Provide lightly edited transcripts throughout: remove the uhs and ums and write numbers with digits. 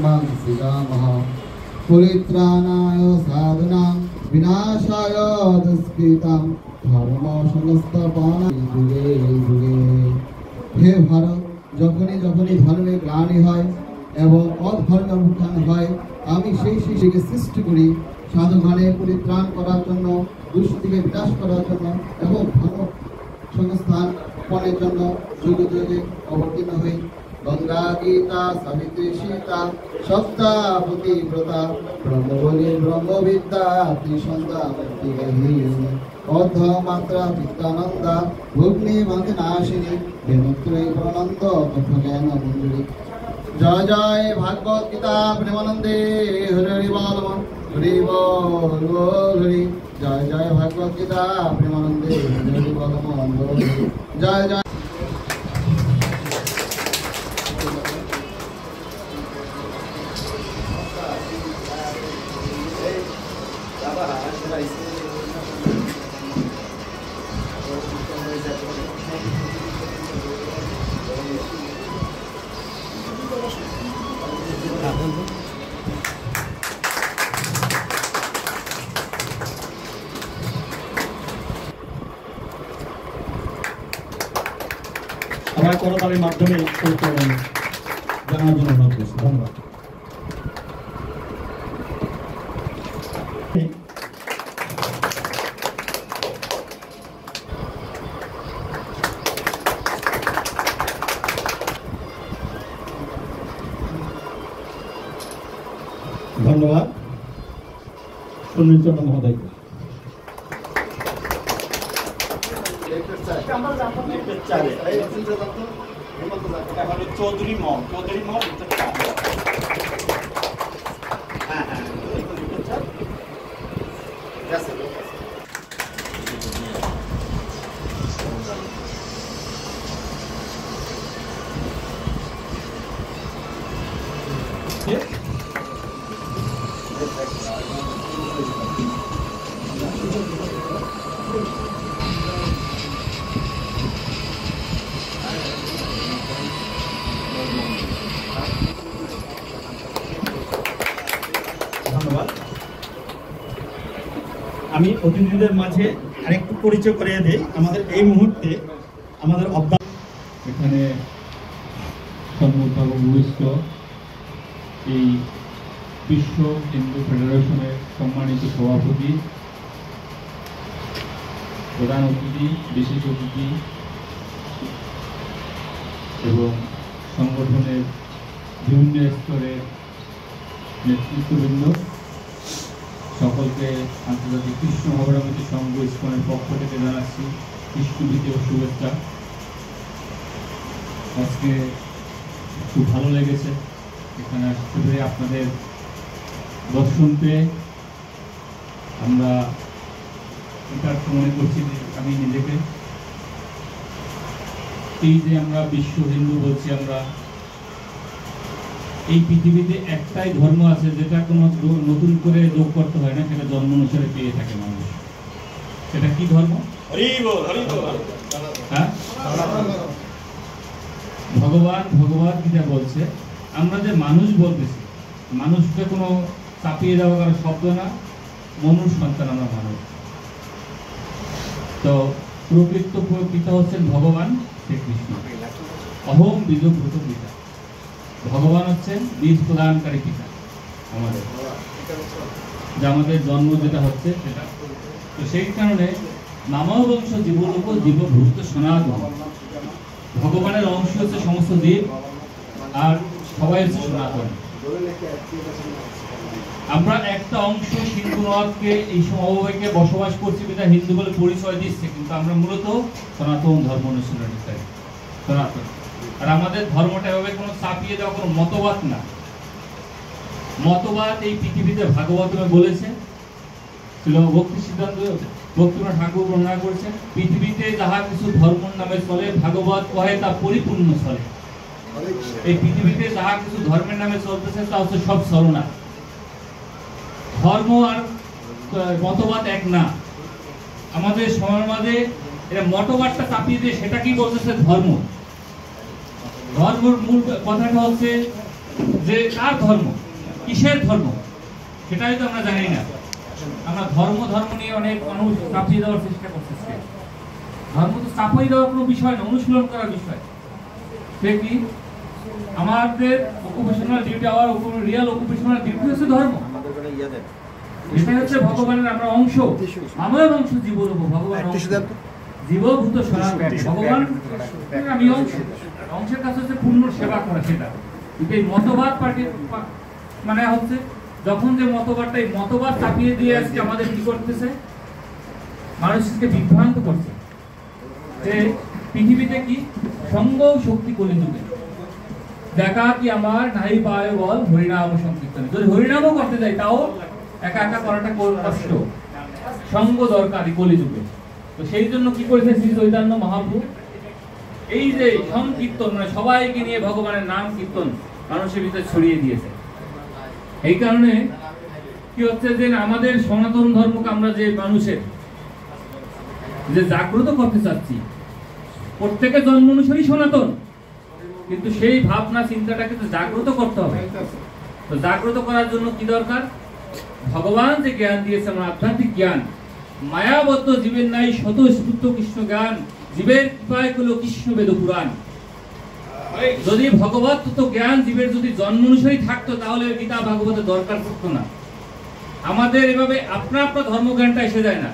धर्मान् सृजामः परित्राणाय साधूनां विनाशाय दुष्कृतां धर्म संस्थापनाय जुगे जुगे। हे भारत, যখনই যখনই ধর্মের গ্লানি হয় এবং অধর্মের উত্থান হয়, আমি সেই শিশুকে সৃষ্টি করি সাধুগণের পরিত্রাণ করার জন্য, দুষ্টিকে বিনাশ করার জন্য এবং ধর্ম সংস্থান পণের জন্য যুগে যুগে অবতীর্ণ হই। গঙ্গা, গীতা, সাবিত্রী, সীতা, সপ্তাপতি ব্রতা, ব্রহ্মবলী, ব্রহ্মবিদ্যা, ত্রিসন্ধ্যা, মুক্তিগাহিনী, অর্ধমাত্রা, চিত্তানন্দা, ভগ্নি নাশিনী, বিমুক্তৈ প্রণন্ত জ্ঞান মঞ্জুরি। জয় জয় ভাগবত গীতা প্রেমানন্দে হরি হরি বল হরি বল হরি। জয় জয় ভাগবত গীতা প্রেমানন্দে হরি হরি বল হরি। জয় জয়। সবাই করতালির মাধ্যমে জানার জন্য অনুরোধ করছি। ধন্যবাদ। ধন্যবাদ সুনীলচন্দ্র মহোদয়। চৌধুরী মম ধন্যবাদ। আমি অতিথিদের মাঝে আরেকটু পরিচয় করিয়ে দিই। আমাদের এই মুহূর্তে আমাদের এখানে সর্বভূমিষ্ঠ এই বিশ্ব হিন্দু ফেডারেশনের সম্মানিত সভাপতি, প্রধান অতিথি, বিশেষ অতিথি এবং সংগঠনের বিভিন্ন স্তরের নেতৃত্ববৃন্দ, সকলকে আন্তর্জাতিক কৃষ্ণ অবরামিত সংঘ ইসকনের পক্ষ থেকে জানাচ্ছি কৃষ্ণভীতি ও শুভেচ্ছা। আজকে খুব ভালো লেগেছে এখানে আসতে পেরে, আপনাদের দর্শন পেয়ে। আমরা এটা মনে করছি যে আমি নিজেকে এই যে আমরা বিশ্ব হিন্দু বলছি, আমরা এই পৃথিবীতে একটাই ধর্ম আছে যেটা কোনো নতুন করে যোগ করতে হয় না, সেটা জন্ম অনুসারে পেয়ে থাকে মানুষ। সেটা কি ধর্ম? হ্যাঁ, ভগবান গীতা বলছে। আমরা যে মানুষ বলতেছি, মানুষকে কোনো চাপিয়ে দেওয়া কারো শব্দ না, মনুর সন্তান আমরা মানুষ। তো প্রকৃত পিতা হচ্ছেন ভগবান শ্রীকৃষ্ণ। অহম বীজভূত পিতা। ভগবান হচ্ছেন বীজ প্রদানকারী পিতা আমাদের, যা আমাদের জন্ম যেটা হচ্ছে সেটা। তো সেই কারণে নামবংশ জীবলোক জীবভূত সনাতন। ভগবানের অংশ হচ্ছে সমস্ত জীব, আর সবাই হচ্ছে সনাতন। আমরা একটা অংশ হিন্দু মতকে এই সমবায়কে বসবাস করছি, যেটা হিন্দু বলে পরিচয় দিচ্ছে, কিন্তু আমরা মূলত সনাতন ধর্ম অনুশীলনকারী, সনাতন। আর আমাদের ধর্মটা এভাবে কোনো চাপিয়ে দেওয়া কোনো মতবাদ না। মতবাদ এই পৃথিবীতে ভাগবতমে বলেছে, ভক্তি সিদ্ধান্ত ভক্তিনাথ ঠাকুর বর্ণনা করেছেন, পৃথিবীতে যাহা কিছু ধর্মর নামে চলে, ভাগবত কহে তা পরিপূর্ণ চলে। এই পৃথিবীতে যাহা কিছু ধর্মের নামে চলতেছে তা হচ্ছে সব ছলনা। ধর্ম আর মতবাদ এক না। আমাদের সমাজে এরা মতবাদটা চাপিয়ে দিয়ে সেটা কি বলতেছে ধর্ম। ধর্মের মূল কথাটা হচ্ছে যে কার ধর্ম, কিসের ধর্ম, সেটাই তো আমরা জানি না। আমরা ধর্ম নিয়ে অনেক মানুষ চাপিয়ে দেওয়ার চেষ্টা করতেছে। ধর্ম তো চাপিয়ে দেওয়ার কোনো বিষয় না, অনুশীলন করার বিষয়। সে কি আমাদের occupational duty, hour real occupational duty হচ্ছে ধর্ম। এটা হচ্ছে ভগবানের আমরা অংশ, আমার অংশ জীবরূপ, ভগবান জীবভূত সনাতন, ভগবান আমি অংশ। অংশের কাছে হচ্ছে পূর্ণ সেবা করা। সেটা কিন্তু এই মতবাদ মানে হচ্ছে যখন যে মতবাদটা, এই মতবাদ চাপিয়ে দিয়ে আজকে আমাদের কি করতেছে, মানুষকে বিভ্রান্ত করছে যে পৃথিবীতে কি সঙ্গ শক্তি কলিযুগে দেখা কি আমার নাই পায় বল হরিনাম সংকীর্তন। যদি হরিনামও করতে যাই তাও একা একা করাটা কষ্ট, সঙ্গ দরকারি কলিযুগে। তো সেই জন্য কি করেছে শ্রী চৈতন্য মহাপ্রভু, এই যে সংকীর্তন মানে সবাইকে নিয়ে ভগবানের নাম কীর্তন মানুষের ভিতরে ছড়িয়ে দিয়েছে। এই কারণে কি হচ্ছে যে আমাদের সনাতন ধর্মকে আমরা যে মানুষের যে জাগ্রত করতে চাচ্ছি, প্রত্যেকের জন্ম অনুসারী সনাতন, কিন্তু সেই ভাবনা চিন্তাটাকে তো জাগ্রত করতে হবে। তো জাগ্রত করার জন্য কি দরকার, ভগবান যে জ্ঞান দিয়েছে আমার আধ্যাত্মিক জ্ঞান, মায়াবদ্ধ জীবের নাই স্বতঃস্ফূর্ত কৃষ্ণ জ্ঞান, জীবের কৃপায় হলো কৃষ্ণ বেদ পুরাণ। যদি ভগবত তো জ্ঞান জীবের যদি জন্ম অনুসারী থাকতো তাহলে গীতা ভাগবতের দরকার পড়তো না। আমাদের এভাবে আপনা আপনার ধর্মজ্ঞানটা এসে যায় না,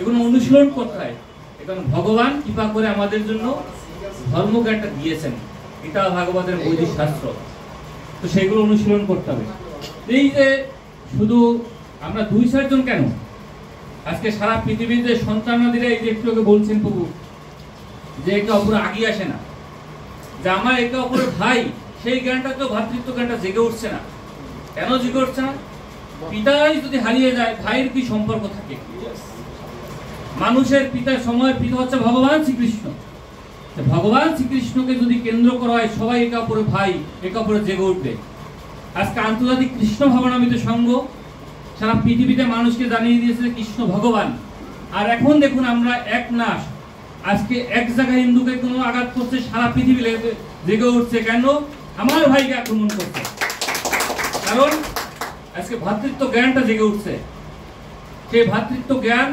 এগুলো অনুশীলন করতে হয়। এখন ভগবান কৃপা করে আমাদের জন্য ধর্মজ্ঞানটা দিয়েছেন, গীতা ভাগবতের বৈদিক শাস্ত্র, তো সেগুলো অনুশীলন করতে হবে। এই যে শুধু আমরা 2-4 জন কেন, আজকে সারা পৃথিবীতে সন্তানাদিরা এই যে একটু আগে বলছেন প্রভু যে একে অপর আগিয়ে আসে না, যে আমার একে অপরের ভাই, সেই জ্ঞানটা তো ভ্রাতৃত্ব জ্ঞানটা জেগে উঠছে না। কেন জেগে উঠছে না? পিতাই যদি হারিয়ে যায় ভাইয়ের কি সম্পর্ক থাকে? মানুষের পিতার সময়ের পিতা হচ্ছে ভগবান শ্রীকৃষ্ণ। ভগবান শ্রীকৃষ্ণকে যদি কেন্দ্র করা হয় সবাই একে অপরের ভাই, একে অপরে জেগে উঠবে। আজকে আন্তর্জাতিক কৃষ্ণ ভাবনামৃত সংঘ সারা পৃথিবীতে মানুষকে জানিয়ে দিয়েছে কৃষ্ণ ভগবান। আর এখন দেখুন আমরা এক নাশ, আজকে এক জায়গায় হিন্দুকে কোনো আঘাত করছে সারা পৃথিবী জেগে উঠছে। কেন? আমার ভাইকে আক্রমণ করছে। কারণ আজকে ভ্রাতৃত্ব জ্ঞানটা জেগে উঠছে। সেই ভ্রাতৃত্ব জ্ঞান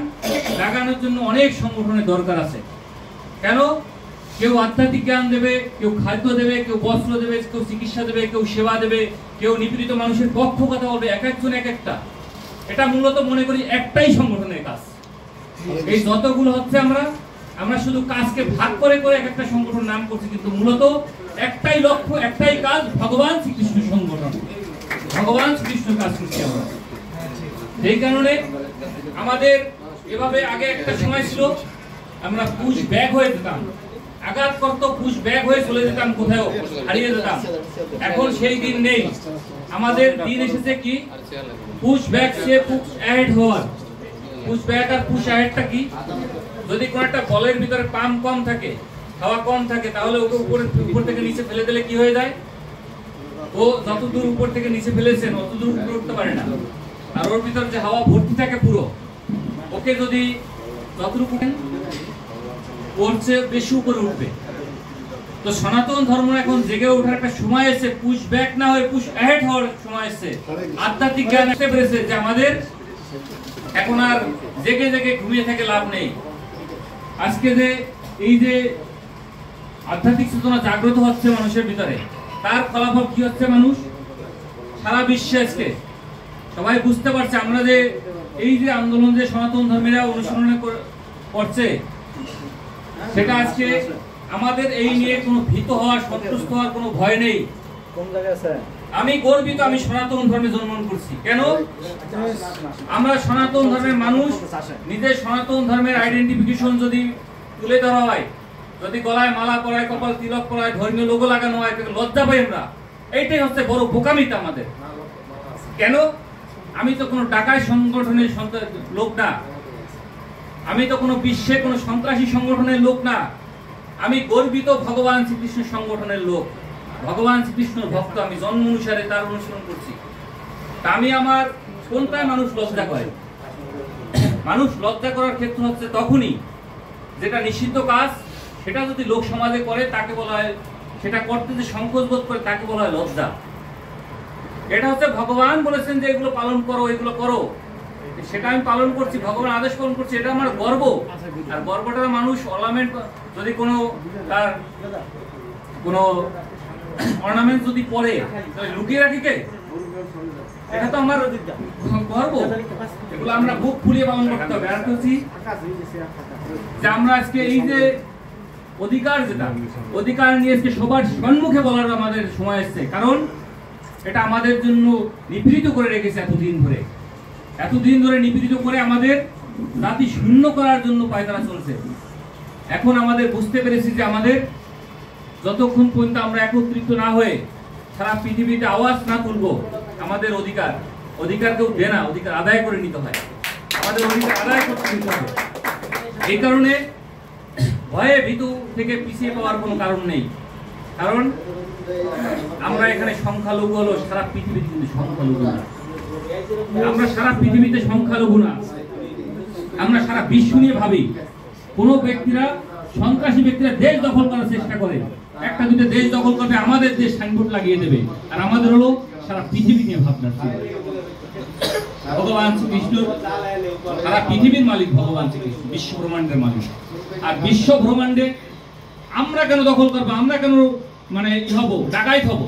লাগানোর জন্য অনেক সংগঠনের দরকার আছে। কেন? কেউ আধ্যাত্মিক জ্ঞান দেবে, কেউ খাদ্য দেবে, কেউ বস্ত্র দেবে, কেউ চিকিৎসা দেবে, কেউ সেবা দেবে, কেউ নিপীড়িত মানুষের পক্ষ কথা বলবে, এক একজন এক একটা। এটা মূলত মনে করি একটাই সংগঠনের কাজ। এই যতগুলো হচ্ছে আমরা শুধু কাজকে ভাগ করে করে এক একটা সংগঠন নাম করছি, কিন্তু মূলত একটাই লক্ষ্য, একটাই কাজ, ভগবান শ্রীকৃষ্ণ সংগঠন, ভগবান শ্রীকৃষ্ণ কাজ করছি আমরা। এই কারণে আমাদের এভাবে আগে একটা সময় ছিল আমরা পুশ ব্যাক হয়ে যেতাম, আঘাত করতো পুশ ব্যাক হয়ে চলে যেতাম, কোথাও হারিয়ে যেতাম। এখন সেই দিন নেই, আমাদের দিন এসেছে কি পুশ ব্যাক সে পুশ অ্যাহেড হওয়ার। পুশ ব্যাক আর পুশ অ্যাহেডটা কি? যদি কোন একটা বলের ভিতরে পাম্প কম থাকে, হাওয়া কম থাকে, তাহলে ওকে উপর থেকে নিচে ফেলে দিলে কি হয়ে যায়? ও যত দূর উপর থেকে নিচে ফেলেছেন অত দূর উপরে উঠতে পারে না। আর ওর ভিতর যে হাওয়া ভর্তি থাকে পুরো, ওকে যদি যতটুকু ওর চেয়ে বেশি উপরে উঠবে। তো সনাতন ধর্ম এখন জেগে ওঠার একটা সময় এসে, পুশ ব্যাক না হয়ে পুশ অ্যাহেড হওয়ার সময় এসে। আধ্যাত্মিক জ্ঞান আসতে পেরেছে যে আমাদের এখন আর জেগে জেগে ঘুমিয়ে থেকে লাভ নেই। আজকে যে এই যে আধ্যাত্মিক চেতনা জাগ্রত হচ্ছে মানুষের ভিতরে, তার ফলাফল কি হচ্ছে? মানুষ সারা বিশ্বে আজকে সবাই বুঝতে পারছে আমরা যে এই যে আন্দোলন যে সনাতন ধর্মীরা অনুসরণ করছে, সেটা আজকে আমাদের এই নিয়ে কোনো ভীত হওয়ার, সন্তুষ্ট হওয়ার কোনো ভয় নেই। আমি গর্বিত, আমি সনাতন ধর্মে জন্মগ্রহণ করছি। কেন? আমরা সনাতন ধর্মের মানুষ, নিজের সনাতন ধর্মের আইডেন্টিফিকেশন যদি তুলে ধরা হয়, যদি গলায় মালা পরায়, কপাল তিলক পরায়, ধর্মীয় লোগো লাগানো হয়, লজ্জা পাই আমরা। এইটাই হচ্ছে বড় বোকামিতা আমাদের। কেন? আমি তো কোনো ডাকায় সংগঠনের লোক না, আমি তো কোনো বিশ্বে কোনো সন্ত্রাসী সংগঠনের লোক না, আমি গর্বিত ভগবান শ্রীকৃষ্ণ সংগঠনের লোক, ভগবান শ্রীকৃষ্ণের ভক্ত। আমি জন্ম অনুসারে তার অনুসরণ করছি। তা আমি আমার কোনটায় মানুষ লজ্জা করে? মানুষ লজ্জা করার ক্ষেত্র হচ্ছে তখনই যেটা নিষিদ্ধ কাজ, সেটা যদি লোক সমাজে করে তাকে বলা হয়, সেটা করতে যে সংকোচ বোধ করে তাকে বলা হয় লজ্জা। এটা হচ্ছে ভগবান বলেছেন যে এগুলো পালন করো, এগুলো করো, সেটা আমি পালন করছি, ভগবান আদেশ পালন করছি, এটা আমার গর্ব। আর গর্বটা মানুষ অর্নামেন্ট যদি কোনো তার কোনো অর্নামেন্ট যদি পরে লুকিয়ে রাখি কে? এটা তো আমার গর্ব, এগুলো আমরা বুক ফুলিয়ে পালন করতে হবে। আর হচ্ছে যে আমরা আজকে এই যে অধিকার, যেটা অধিকার নিয়ে আজকে সবার সম্মুখে বলার আমাদের সময় এসছে, কারণ এটা আমাদের জন্য নিপীড়িত করে রেখেছে এতদিন ধরে নিপীড়িত করে আমাদের জাতি শূন্য করার জন্য পায়তারা চলছে। এখন আমাদের বুঝতে পেরেছি যে আমাদের যতক্ষণ পর্যন্ত আমরা একত্রিত না হয়ে সারা পৃথিবীতে আওয়াজ না তুলবো, আমাদের অধিকার কেউ দেয় না, অধিকার আদায় করে নিতে হয়, আমাদের অধিকার আদায় করতে নিতে হবে। এই কারণে ভয়ে ভীতু থেকে পিছিয়ে পাওয়ার কোনো কারণ নেই, কারণ আমরা এখানে সংখ্যালঘু হলো, সারা পৃথিবীতে কিন্তু সংখ্যালঘু না, আমরা সারা পৃথিবীতে সংখ্যালঘু না, আমরা সারা বিশ্ব নিয়ে ভাবি। কোন ব্যক্তিরা, সন্ত্রাসী ব্যক্তিরা দেশ দখল করার চেষ্টা করে, একটা দুটো দেশ দখল করবে, আমাদের দেশ সাইনবোর্ড লাগিয়ে দেবে, আর আমাদের হলো সারা পৃথিবী নিয়ে ভাবনা। ভগবান শ্রীকৃষ্ণ সারা পৃথিবীর মালিক, ভগবান শ্রীকৃষ্ণ বিশ্ব ব্রহ্মাণ্ডের মালিক। আর বিশ্ব ব্রহ্মাণ্ডে আমরা কেন দখল করবো, আমরা কেন হব, ডাকাইত হব?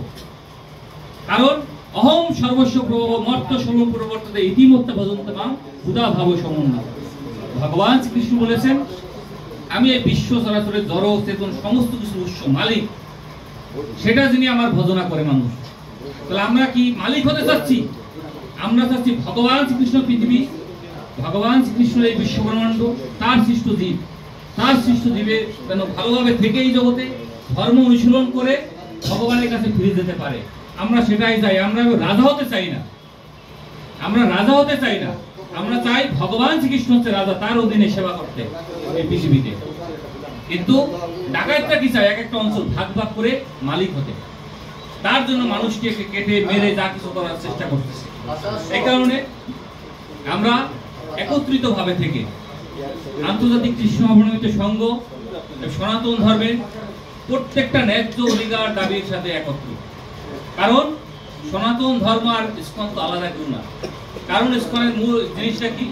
কারণ অহম সর্বস্ব প্রভব মর্ত সর্বপ্রবর্ততে ইতিমধ্যে ভজন্ত মাম ক্ষুধা ভাব সমন্বয়। ভগবান শ্রীকৃষ্ণ বলেছেন, আমি এই বিশ্ব চরাচরের জড় চেতন সমস্ত কিছুর উৎস মালিক, সেটা যিনি আমার ভজনা করে মানুষ। তাহলে আমরা কি মালিক হতে চাচ্ছি? আমরা চাচ্ছি ভগবান শ্রীকৃষ্ণ পৃথিবী, ভগবান শ্রীকৃষ্ণ এই বিশ্ব ব্রহ্মাণ্ড, তার সৃষ্ট জীব, তার সৃষ্ট জীবে যেন ভালোভাবে থেকে এই জগতে ধর্ম অনুশীলন করে ভগবানের কাছে ফিরে যেতে পারে। আমরা সেটাই চাই। আমরা রাজা হতে চাই না, আমরা চাই ভগবান শ্রীকৃষ্ণ হচ্ছে রাজা, তার অধীনে সেবা করতে এই পৃথিবীতে। কিন্তু ডাকাতরা কি চায়? এক একটা অঞ্চল ভাগ ভাগ করে মালিক হতে, তার জন্য মানুষকে কেটে মেরে যা কিছু করার চেষ্টা করতেছে। এই কারণে আমরা একত্রিত ভাবে থেকে আন্তর্জাতিক কৃষ্ণ অবনমিত সংঘ, সনাতন ধর্মের প্রত্যেকটা ন্যায্য অধিকার দাবির সাথে একত্রিত। কারণ সনাতন ধর্ম আর ইসকন তো আলাদা কেউ না। কারণ ইসকনের মূল জিনিসটা কি?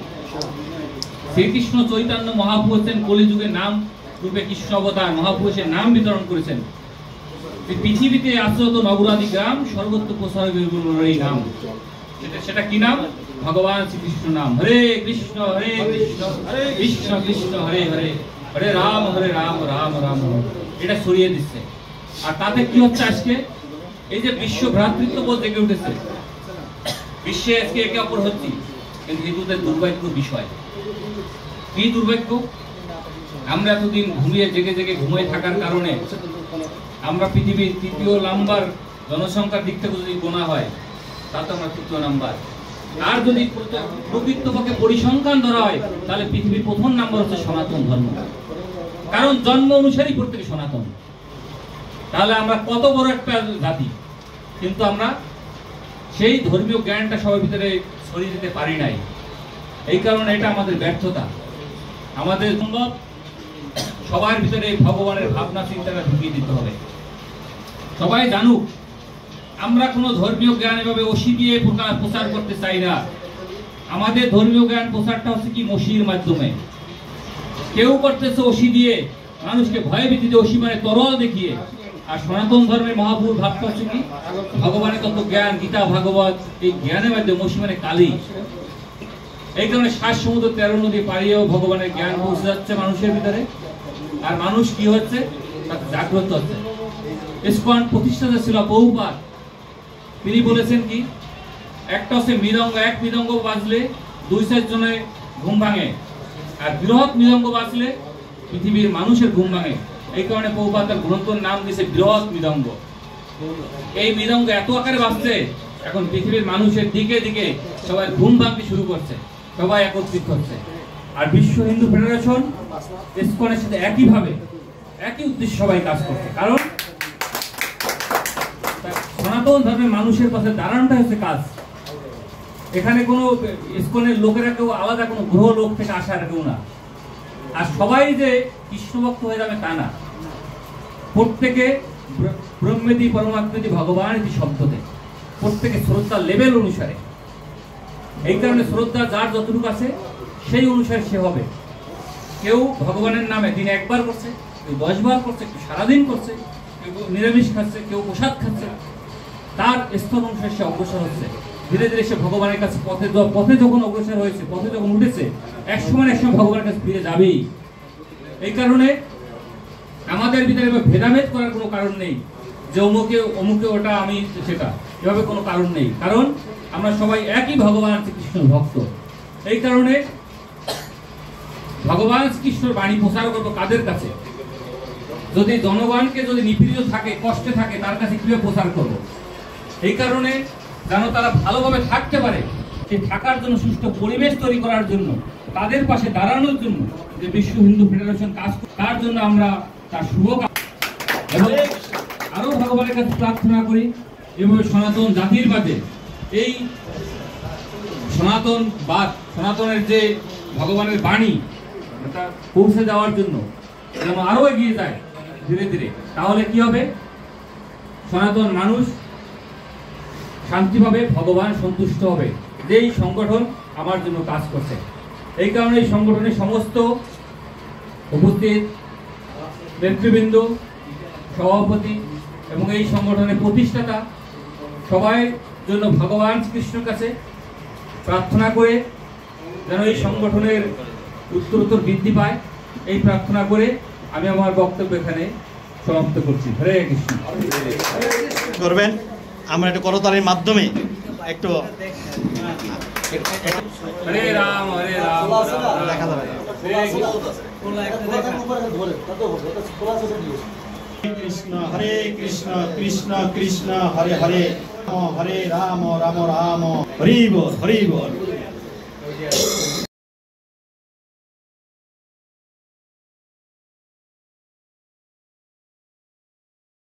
শ্রীকৃষ্ণ চৈতন্য মহাপ্রভু হচ্ছেন কলিযুগের নাম রূপে কৃষ্ণ অবতার, মহাপুরুষের নাম বিতরণ করেছেন। পৃথিবীতে আশ্রত নগরাদি গ্রাম সর্বত্র প্রসার এই নাম, সেটা কি নাম? ভগবান শ্রীকৃষ্ণ নাম। হরে কৃষ্ণ কৃষ্ণ কৃষ্ণ হরে হরে, হরে রাম রাম রাম হরে। এটা ছড়িয়ে দিচ্ছে। আর তাতে কি হচ্ছে? আজকে এই যে বিশ্ব ভ্রাতৃত্ববোধ জেগে উঠেছে, বিশ্বে আজকে একে অপর হচ্ছে, কিন্তু হিন্দুদের দুর্ভাগ্য বিষয়। কি দুর্ভাগ্য? আমরা এতদিন ঘুমিয়ে জেগে ঘুমিয়ে থাকার কারণে আমরা পৃথিবীর ৩য় নাম্বার জনসংখ্যার দিক থেকে যদি গোনা হয়, তাতে আমরা ৩য় নাম্বার। আর যদি প্রকৃতপক্ষে পরিসংখ্যান ধরা হয়, তাহলে পৃথিবীর ১ম নাম্বার হচ্ছে সনাতন ধর্ম। কারণ জন্ম অনুসারী প্রত্যেকে সনাতন। তাহলে আমরা কত বড় একটা জাতি, কিন্তু আমরা সেই ধর্মীয় জ্ঞানটা সবার ভিতরে ছড়িয়ে দিতে পারি নাই। এই কারণে এটা আমাদের ব্যর্থতা। আমাদের সম্ভব সবার ভিতরে ভগবানের ভাবনা চিন্তাটা ঢুকিয়ে দিতে হবে। সবাই জানুক আমরা কোনো ধর্মীয় জ্ঞান এভাবে ওসি দিয়ে প্রচার করতে চাই না। আমাদের ধর্মীয় জ্ঞান প্রচারটা হচ্ছে কি মসির মাধ্যমে। কেউ করতেছে ওসি দিয়ে, মানুষকে ভয় ভীতিতে, ওসি মানে তরল দেখিয়ে। আর সনাতন ধর্মের মহাপুরুষ ভাবটা হচ্ছে কি ভগবানের তত্ত্ব জ্ঞান, গীতা ভাগবত, এই জ্ঞানের মাধ্যমে মসি মানে কালী। এই কারণে ৭ সমুদ্র ১৩ নদী পাড়িয়েও ভগবানের জ্ঞান পৌঁছে যাচ্ছে মানুষের ভিতরে। আর মানুষ কি হচ্ছে? জাগ্রত হচ্ছে। ইসকন প্রতিষ্ঠাতা ছিল বহুপাত। তিনি বলেছেন কি, একটা হচ্ছে মৃদঙ্গ, এক মৃদঙ্গ বাজলে ২-৪ জনের ঘুম ভাঙে, আর বৃহৎ মৃদঙ্গ বাজলে পৃথিবীর মানুষের ঘুম ভাঙে। এই কারণে বহুপাত তার গ্রন্থের নাম দিয়েছে বৃহৎ মৃদঙ্গ। এই মৃদঙ্গ এত আকারে বাজছে, এখন পৃথিবীর মানুষের দিকে দিকে সবাই ঘুম ভাঙতে শুরু করছে, সবাই একত্রিত হচ্ছে। আর বিশ্ব হিন্দু ফেডারেশন ইসকনের সাথে একইভাবে একই উদ্দেশ্যে সবাই কাজ করছে। কারণ সনাতন ধর্মের মানুষের পাশে দাঁড়ানোটা হচ্ছে কাজ। এখানে কোনো ইসকনের লোকেরা কেউ আলাদা কোনো গ্রহ লোক থেকে আসার কেউ না। আর সবাই যে কৃষ্ণভক্ত হয়ে যাবে তা না। প্রত্যেকে ব্রহ্মেতি পরমাত্মেতি ভগবান ইতি শব্দতে, প্রত্যেকে শ্রদ্ধার লেভেল অনুসারে। এই কারণে শ্রদ্ধা যার যতটুকু আছে সেই অনুসারে সে হবে। কেউ ভগবানের নামে দিনে একবার করছে, কেউ 10 বার করছে, কেউ সারাদিন করছে, কেউ নিরামিষ খাচ্ছে, কেউ প্রসাদ খাচ্ছে। তার স্তর অনুসারে সে অগ্রসর হচ্ছে। ধীরে ধীরে সে ভগবানের কাছে পথে যখন অগ্রসর হয়েছে, পথে যখন উঠেছে, এক সময় ভগবানের কাছে ফিরে যাবেই। এই কারণে আমাদের ভিতরে ভেদাভেদ করার কোনো কারণ নেই যে অমুকে ওটা আমি সেটা, এভাবে কোনো কারণ নেই। কারণ আমরা সবাই একই ভগবান শ্রীকৃষ্ণ ভক্ত। এই কারণে ভগবান শ্রীকৃষ্ণর বাণী প্রচার করবো কাদের কাছে? যদি জনগণকে যদি নিপীড়িত থাকে, কষ্টে থাকে, তার কাছে কিভাবে প্রচার করব? এই কারণে যেন তারা ভালোভাবে থাকতে পারে, সেই থাকার জন্য সুষ্ঠু পরিবেশ তৈরি করার জন্য, তাদের পাশে দাঁড়ানোর জন্য যে বিশ্ব হিন্দু ফেডারেশন কাজ করে, তার জন্য আমরা তার শুভ এবং আরো ভগবানের কাছে প্রার্থনা করি এভাবে সনাতন জাতির বাদে এই সনাতনের যে ভগবানের বাণী এটা পৌঁছে দেওয়ার জন্য যেন আরো এগিয়ে যায় ধীরে ধীরে। তাহলে কি হবে? সনাতন মানুষ শান্তি পাবে, ভগবান সন্তুষ্ট হবে যে এই সংগঠন আমার জন্য কাজ করছে। এই কারণে এই সংগঠনের সমস্ত উপস্থিত নেতৃবৃন্দ, সভাপতি এবং এই সংগঠনের প্রতিষ্ঠাতা সবাই জন্য ভগবান শ্রীকৃষ্ণের কাছে প্রার্থনা করে যেন এই সংগঠনের উত্তরোত্তর বৃদ্ধি পায়, এই প্রার্থনা করে আমি আমার বক্তব্য এখানে সমাপ্ত করছি। হরে কৃষ্ণ। করবেন আমরা একটু করতালির মাধ্যমে একটু হরে রাম হরে রাম দেখা যাবে। কৃষ্ণ হরে কৃষ্ণ কৃষ্ণ কৃষ্ণ হরে হরে, হরে রাম রাম রাম, হরি বল হরি বল।